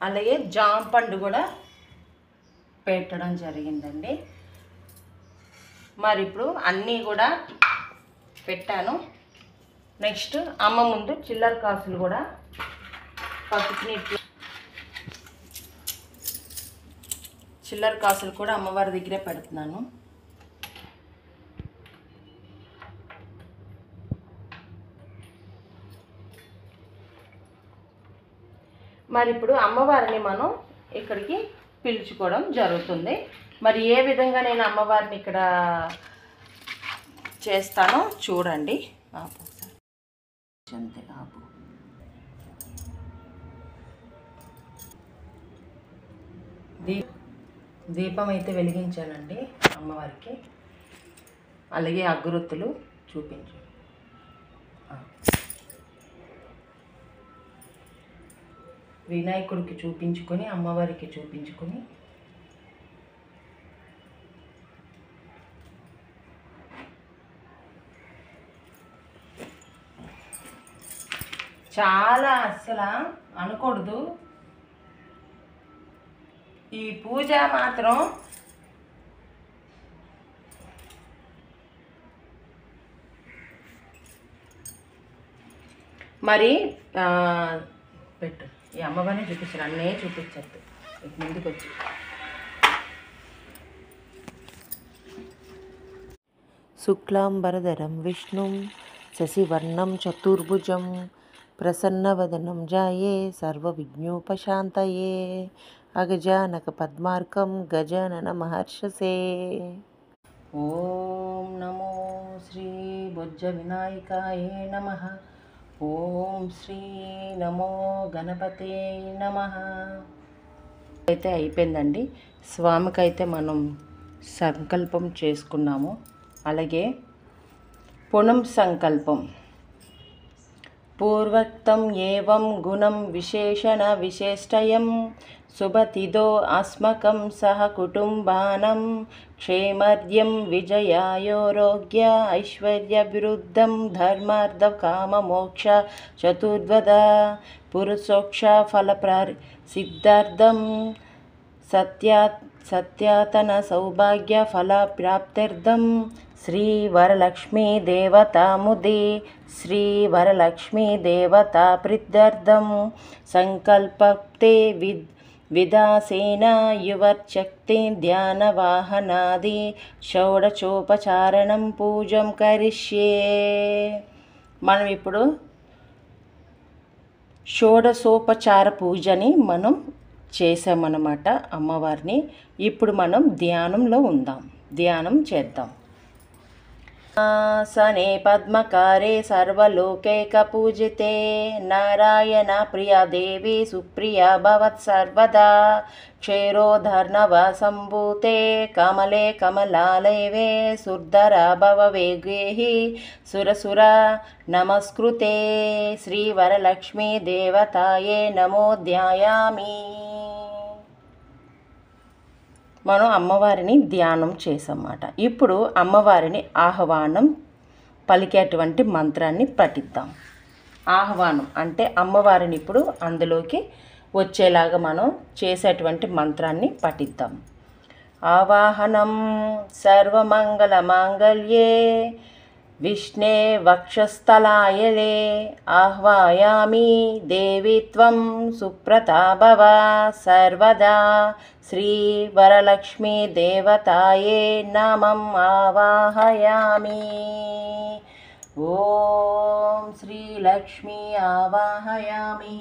అలాగే జాంపండు కూడా పెట్టడం జరిగిందండి. మరి ఇప్పుడు అన్నీ కూడా పెట్టాను. నెక్స్ట్ అమ్మ ముందు చిల్లర కాసులు కూడా చిల్లర కాసులు కూడా అమ్మవారి దగ్గరే పెడుతున్నాను. మరి ఇప్పుడు అమ్మవారిని మనం ఇక్కడికి పిలుచుకోవడం జరుగుతుంది. మరి ఏ విధంగా నేను అమ్మవారిని ఇక్కడ చేస్తానో చూడండి. దీపం అయితే వెలిగించానండి అమ్మవారికి. అలాగే అగరొత్తులు చూపించు. వినాయకుడికి చూపించుకొని అమ్మవారికి చూపించుకొని చాలా అస్సలు అనకూడదు. ఈ పూజ మాత్రం మరి పెట్టు. ఈ అమ్మవారిని చూపించాను, అన్నే చూపించద్దు. ముందుకు వచ్చి శుక్లాంబరధరం విష్ణుం శశివర్ణం చతుర్భుజం ప్రసన్నవదనం జాయే సర్వవిఘ్నోపశాంతయే అగజానక పద్మార్కం గజానన మహర్షసే. ఓం నమో శ్రీ బొజ్జ వినాయకాయ నమః. ఓం శ్రీ నమో గణపతే నమః. అయితే అయిపోయిందండి. స్వామికి అయితే మనం సంకల్పం చేసుకున్నాము. అలాగే పునం సంకల్పం. పూర్వక్తం ఏవం గుణం విశేషణ విశేష్టయం శుభతిదో అస్మకం సహ కుటుంబానం క్షేమర్యం విజయాయోరోగ్య ఐశ్వర్యభివృద్ధం ధర్మార్థ కామ మోక్ష చతుర్వద పురుషోక్ష ఫలప్రారి సిద్ధార్థం సత్యాతన సౌభాగ్య ఫల ప్రాప్త్యర్థం శ్రీ వరలక్ష్మీ దేవతాముదే శ్రీ వరలక్ష్మీ దేవతా ప్రీత్యర్థం సంకల్పతే విదాసేన యువర్చక్తి ధ్యానవాహనాది షోడచోపచారణం పూజం కరిష్యే. మనం ఇప్పుడు షోడశోపచార పూజని మనం చేసామన్నమాట అమ్మవారిని. ఇప్పుడు మనం ధ్యానంలో ఉందాం, ధ్యానం చేద్దాం. सने पद्मकारे सर्वलोकैकपूजिते नारायण प्रिया देवी सुप्रिया भवत्सर्वदा क्षीरोधर्णवसम्भूते कमले कमलालये सुर्धरा भववेगैः सुरसुरा नमस्कृते श्रीवरलक्ष्मी देवताये नमो ध्यायामि। మనం అమ్మవారిని ధ్యానం చేసామన్నమాట. ఇప్పుడు అమ్మవారిని ఆహ్వానం పలికేటువంటి మంత్రాన్ని పఠిద్దాం. ఆహ్వానం అంటే అమ్మవారిని ఇప్పుడు అందులోకి వచ్చేలాగా మనం చేసేటువంటి మంత్రాన్ని పఠిద్దాం. ఆవాహనం సర్వమంగళ మాంగళ్యే విష్ణే వక్షస్థలాయలే ఆహ్వాయామి దేవి త్వం సుప్రతా భవ సర్వదా శ్రీ వరలక్ష్మీ దేవతాయే నమం ఆవాహయామి. ఓం శ్రీలక్ష్మీ ఆవాహయామి.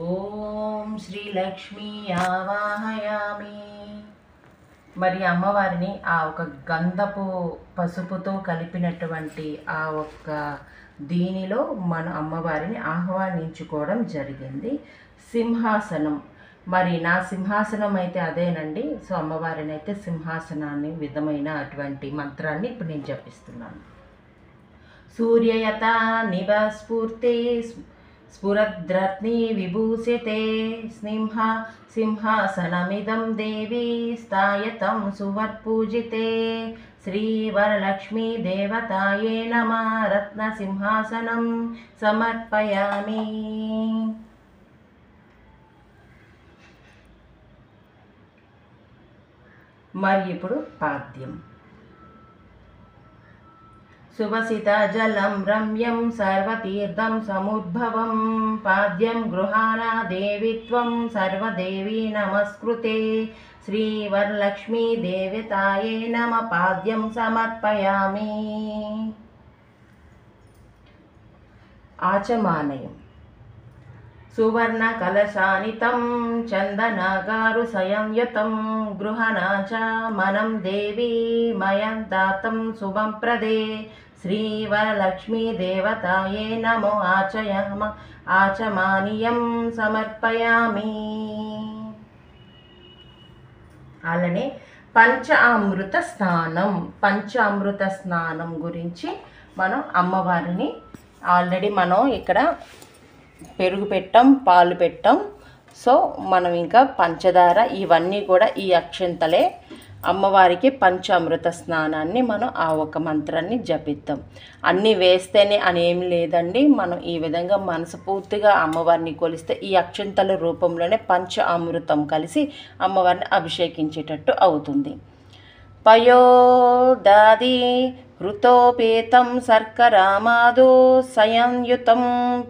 ఓం శ్రీలక్ష్మీ ఆవాహయామి. మరి అమ్మవారిని ఆ ఒక గంధపు పసుపుతో కలిపినటువంటి ఆ ఒక్క దీనిలో మన అమ్మవారిని ఆహ్వానించుకోవడం జరిగింది. సింహాసనం, మరి నా సింహాసనం అయితే అదేనండి. సో అమ్మవారిని అయితే సింహాసనాన్ని విధమైన అటువంటి మంత్రాన్ని ఇప్పుడు నేను జపిస్తున్నాను. సూర్యయత నివస్ఫూర్తి స్ఫురద్రత్ని విభూషితే సింహాసనమిదం దేవి స్థాయతం సువర్పూజితే శ్రీవరలక్ష్మీ దేవతాయే నమః రత్నసింహాసనం సమర్పయామి. మరి ఇప్పుడు పాద్యం. సువసిత జలం రమ్యం సర్వతీర్థం సముద్భవం పాద్యం గృహాణా దేవిత్వం సర్వదేవీ నమస్కృతే శ్రీవరలక్ష్మీ దేవతాయే నమ పాద్యం సమర్పయామి. ఆచమానయం. సువర్ణ కలశానితం చందనగారు సంయుతం గృహణా చ మనం దేవీ మయం దాతం శుభం ప్రదే శ్రీవరలక్ష్మీ దేవతాయే నమో ఆచమానీయం సమర్పయామి. అలానే పంచామృత స్నానం. పంచామృత స్నానం గురించి మనం అమ్మవారిని ఆల్రెడీ మనం ఇక్కడ పెరుగు పెట్టాం, పాలు పెట్టాం. సో మనం ఇంకా పంచదార ఇవన్నీ కూడా ఈ అక్షంతలే అమ్మవారికి పంచామృత స్నానాన్ని మనం ఆ ఒక మంత్రాన్ని జపిద్దాం. అన్నీ వేస్తేనే అని ఏమి లేదండి. మనం ఈ విధంగా మనస్ఫూర్తిగా అమ్మవారిని కొలిస్తే ఈ అక్షంతల రూపంలోనే పంచ అమృతం కలిసి అమ్మవారిని అభిషేకించేటట్టు అవుతుంది. పయోదాది హృతోపేతం శర్కరామాదో సంయుతం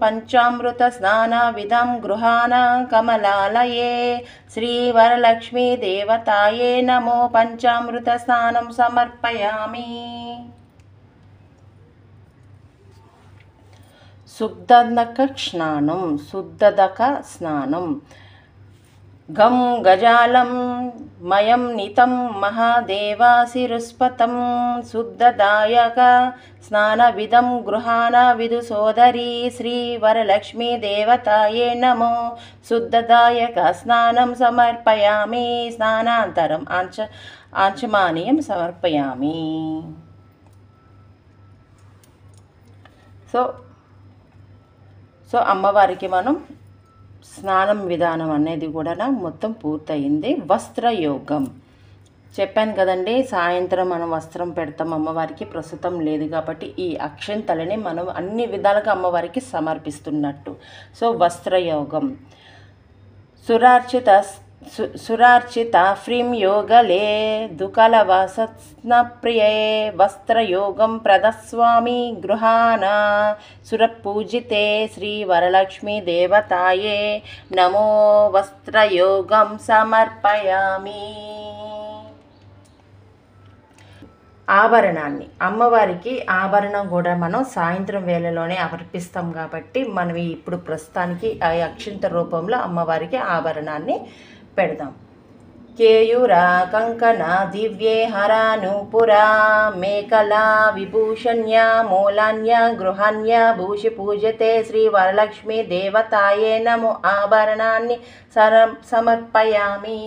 పంచామృత స్నాన విధం గృహాణ కమలాలయే శ్రీవరలక్ష్మీ దేవతాయే నమో పంచామృత స్నానం సమర్పయామి. శుద్ధదక స్నానం. శుద్ధదక స్నానం. గం గజాలం మయం నితం మహాదేవాశిరుస్పతం శుద్ధదాయక స్నానవిధం గృహాణ విదు సోదరీ శ్రీవరలక్ష్మీ దేవతాయే నమో శుద్ధదాయక స్నానం సమర్పయామి. స్నానాంతరం ఆచమానీయం సమర్పయామి. సో అమ్మవారికి మనం స్నానం విధానం అనేది కూడా మొత్తం పూర్తయింది. వస్త్రయోగం చెప్పాను కదండి. సాయంత్రం మనం వస్త్రం పెడతాం అమ్మవారికి. ప్రస్తుతం లేదు కాబట్టి ఈ అక్షంతలని మనం అన్ని విధాలుగా అమ్మవారికి సమర్పిస్తున్నట్టు. సో వస్త్రయోగం. సురార్చిత ఫ్రీం యోగలే దుకలవసత్న ప్రియే వస్త్రయోగం ప్రదస్వామి గృహాణ సురపూజితే శ్రీవరలక్ష్మీ దేవతాయే నమో వస్త్రయోగం సమర్పయామి. ఆభరణాన్ని అమ్మవారికి ఆభరణం కూడా మనం సాయంత్రం వేళలోనే అర్పిస్తాం కాబట్టి మనం ఇప్పుడు ప్రస్తుతానికి ఆ అక్షింత రూపంలో అమ్మవారికి ఆభరణాన్ని పెడదాం. కేయూరా కంకణ దివ్యే హరానుపురా మేకలా విభూషణ్య మూలాన్య గృహాన్య భూషి పూజతే శ్రీ వరలక్ష్మీ దేవతాయే నమో ఆభరణాన్ని సమర్పయామి.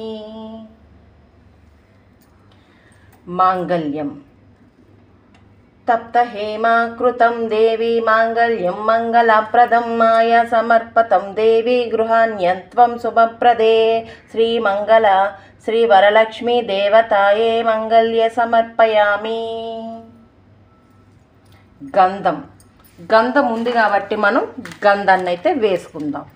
మాంగళ్యం తప్తహేమాకృతం దేవి మాంగళ్యం మంగళప్రదం మాయా సమర్పతం దేవి గృహాణ్యత్వం శుభప్రదే శ్రీమంగళ శ్రీ వరలక్ష్మీ దేవతాయే మంగళ్య సమర్పయామి. గంధం గంధం ఉంది కాబట్టి మనం గంధాన్ని అయితే వేసుకుందాం.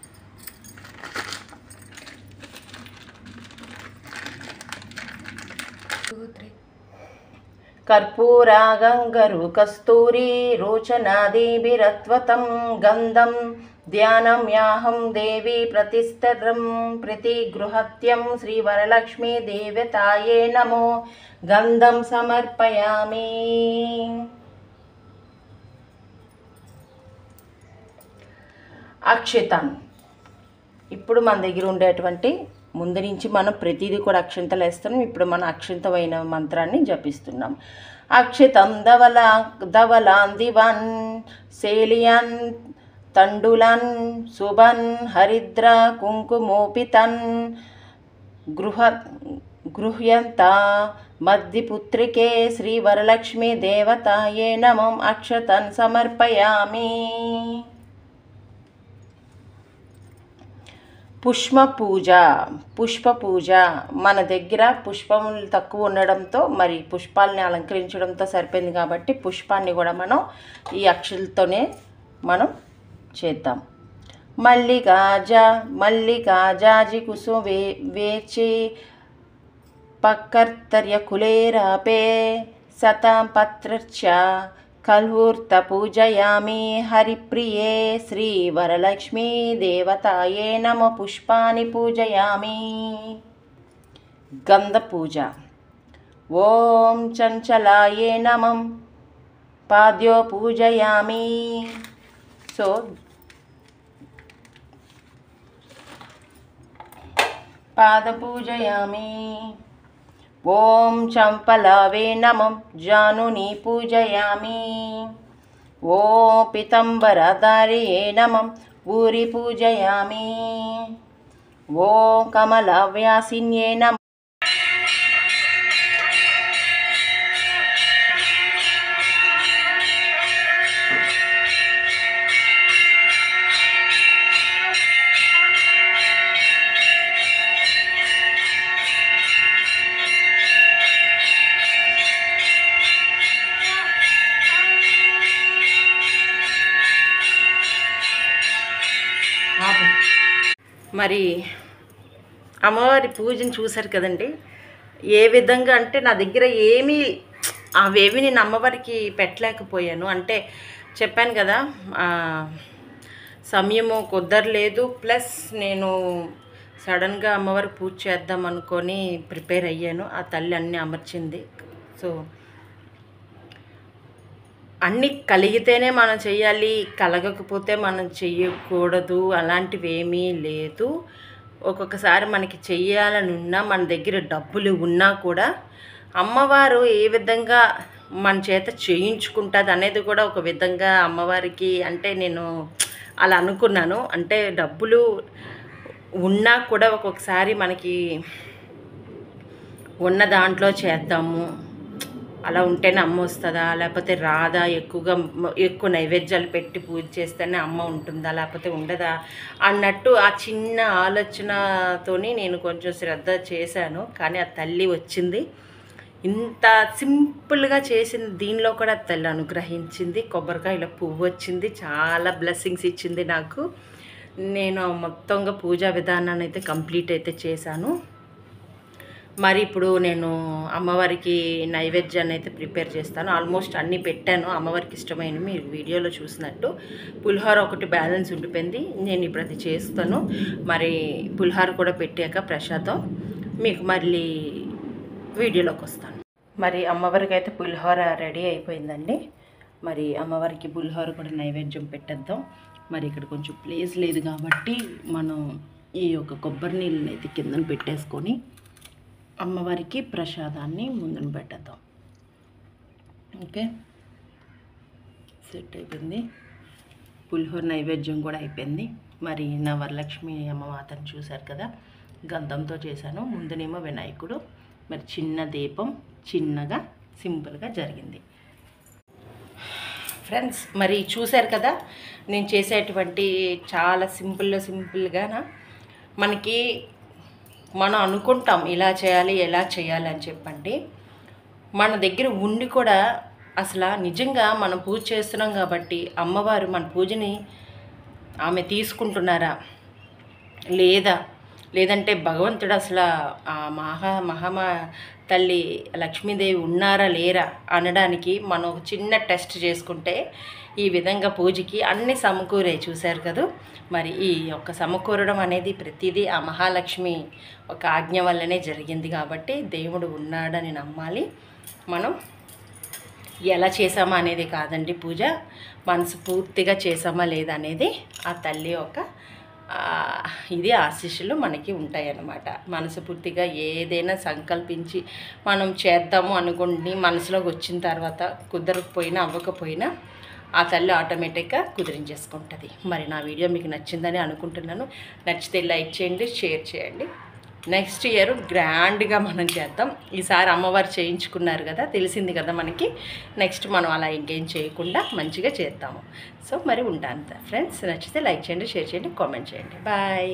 కర్పూరా గంగరు కస్తూరి రోచనాదిభిరత్వతం గంధం ధ్యానం యాహం దేవి ప్రతిష్టరం ప్రతిగృహత్యం శ్రీ వరలక్ష్మీ దేవతాయే నమో గంధం సమర్పయామి. అక్షితం ఇప్పుడు మన దగ్గర ఉండేటువంటి ముందు నుంచి మనం ప్రతిదీ కూడా అక్షింతలు వేస్తున్నాం. ఇప్పుడు మనం అక్షింతమైన మంత్రాన్ని జపిస్తున్నాం. అక్షితం ధవలాన్ దివన్ శేలియన్ తండులన్ శుభన్ హరిద్ర కుంకుమోపితన్ గృహ్యంత మద్దిపుత్రికే శ్రీ వరలక్ష్మీ దేవతాయే నమః అక్షతన్ సమర్పయామి. పుష్ప పూజ మన దగ్గర పుష్పములు తక్కువ ఉండడంతో మరి పుష్పాలని అలంకరించడంతో సరిపోయింది కాబట్టి పుష్పాన్ని కూడా మనం ఈ అక్షలతోనే మనం చేద్దాం. మల్లికా జాజి కుసుమ వేచి పక్కర్తర్య కులేరాపే శతపత్రచ్చ కల్హూర్త పూజయామి హరిప్రియే శ్రీ వరలక్ష్మీ దేవతాయే నమ పుష్పాని పూజయామి. గంధ పూజ ఓం చంచలాయే నమః పాద్యో పూజయామి. సో పాద పూజయామి. ఓం చంపలావే నమః జానుని పూజయామి. ఓం పీతాంబరధారియే నమః భూరి పూజయామి. ఓం కమలవ్యాసిన్యే నమః. మరి అమ్మవారి పూజను చూశారు కదండి. ఏ విధంగా అంటే నా దగ్గర అవేవి నేను అమ్మవారికి పెట్టలేకపోయాను. అంటే చెప్పాను కదా సమయము కుదరలేదు. ప్లస్ నేను సడన్గా అమ్మవారికి పూజ చేద్దాం అనుకొని ప్రిపేర్ అయ్యాను. ఆ తల్లి అన్నీ అమర్చింది. సో అన్నీ కలిగితేనే మనం చెయ్యాలి, కలగకపోతే మనం చెయ్యకూడదు అలాంటివి ఏమీ లేదు. ఒక్కొక్కసారి మనకి చెయ్యాలని ఉన్నా మన దగ్గర డబ్బులు ఉన్నా కూడా అమ్మవారు ఏ విధంగా మన చేత చేయించుకుంటుంది అనేది కూడా ఒక విధంగా అమ్మవారికి అంటే నేను అలా అనుకున్నాను. అంటే డబ్బులు ఉన్నా కూడా ఒక్కొక్కసారి మనకి ఉన్న దాంట్లో చేద్దాము, అలా ఉంటేనే అమ్మ వస్తుందా లేకపోతే రాదా, ఎక్కువ నైవేద్యాలు పెట్టి పూజ చేస్తేనే అమ్మ ఉంటుందా లేకపోతే ఉండదా అన్నట్టు ఆ చిన్న ఆలోచనతోని నేను కొంచెం శ్రద్ధ చేశాను. కానీ ఆ తల్లి వచ్చింది, ఇంత సింపుల్గా చేసింది. దీనిలో కూడా తల్లి అనుగ్రహించింది. కొబ్బరికాయలో పువ్వు వచ్చింది, చాలా బ్లెస్సింగ్స్ ఇచ్చింది నాకు. నేను మొత్తంగా పూజా విధానాన్ని అయితే కంప్లీట్ అయితే చేశాను. మరి ఇప్పుడు నేను అమ్మవారికి నైవేద్యాన్ని అయితే ప్రిపేర్ చేస్తాను. ఆల్మోస్ట్ అన్నీ పెట్టాను అమ్మవారికి ఇష్టమైనవి. మీరు వీడియోలో చూసినట్టు పులిహోర ఒకటి బ్యాలెన్స్ ఉండిపోయింది, నేను ఇప్పుడు అది చేస్తాను. మరి పులిహోర కూడా పెట్టాక ప్రసాదం మీకు మళ్ళీ వీడియోలోకి వస్తాను. మరి అమ్మవారికి అయితే పులిహోర రెడీ అయిపోయిందండి. మరి అమ్మవారికి పులిహోర కూడా నైవేద్యం పెట్టేద్దాం. మరి ఇక్కడ కొంచెం ప్లేస్ లేదు కాబట్టి మనం ఈ యొక్క కొబ్బరి నీళ్ళని అయితే కిందన పెట్టేసుకొని అమ్మవారికి ప్రసాదాన్ని ముందున పెట్టేద్దాం. ఓకే, సెట్ అయిపోయింది. పులిహోర నైవేద్యం కూడా అయిపోయింది. మరి నా వరలక్ష్మి అమ్మవారిని చూశారు కదా, గంధంతో చేశాను. ముందునేమో వినాయకుడు, మరి చిన్న దీపం చిన్నగా సింపుల్గా జరిగింది. ఫ్రెండ్స్, మరి చూశారు కదా నేను చేసేటువంటి చాలా సింపుల్గా మనకి మనం అనుకుంటాం ఇలా చేయాలి ఎలా చేయాలి అని చెప్పండి. మన దగ్గర ఉండి కూడా అసలు నిజంగా మనం పూజ చేస్తున్నాం కాబట్టి అమ్మవారు మన పూజని ఆమె తీసుకుంటున్నారా లేదంటే భగవంతుడు అసలు ఆ మహా తల్లి లక్ష్మీదేవి ఉన్నారా లేరా అనడానికి మనం ఒక చిన్న టెస్ట్ చేసుకుంటే ఈ విధంగా పూజకి అన్ని సమకూరే. చూశారు కదా, మరి ఈ యొక్క సమకూరడం అనేది ప్రతిదీ ఆ మహాలక్ష్మి ఒక ఆజ్ఞ వల్లనే జరిగింది. కాబట్టి దేవుడు ఉన్నాడని నమ్మాలి. మనం ఎలా చేసామా అనేది కాదండి పూజ, మనసు పూర్తిగా చేసామా లేదా అనేది ఆ తల్లి యొక్క ఇది ఆశీస్సులు మనకి ఉంటాయన్నమాట. మనసు పూర్తిగా ఏదైనా సంకల్పించి మనం చేద్దాము అనుకుని మనసులోకి వచ్చిన తర్వాత కుదరకపోయినా అవ్వకపోయినా ఆ తల్లి ఆటోమేటిక్గా కుదిరించేసుకుంటుంది. మరి నా వీడియో మీకు నచ్చిందని అనుకుంటున్నాను. నచ్చితే లైక్ చేయండి, షేర్ చేయండి. నెక్స్ట్ ఇయర్ గ్రాండ్గా మనం చేద్దాం. ఈసారి అమ్మవారు చేయించుకున్నారు కదా, తెలిసింది కదా మనకి. నెక్స్ట్ మనం అలా ఇంకేం చేయకుండా మంచిగా చేద్దాము. సో మరి ఉంటాను ఫ్రెండ్స్. నచ్చితే లైక్ చేయండి, షేర్ చేయండి, కామెంట్ చేయండి. బాయ్.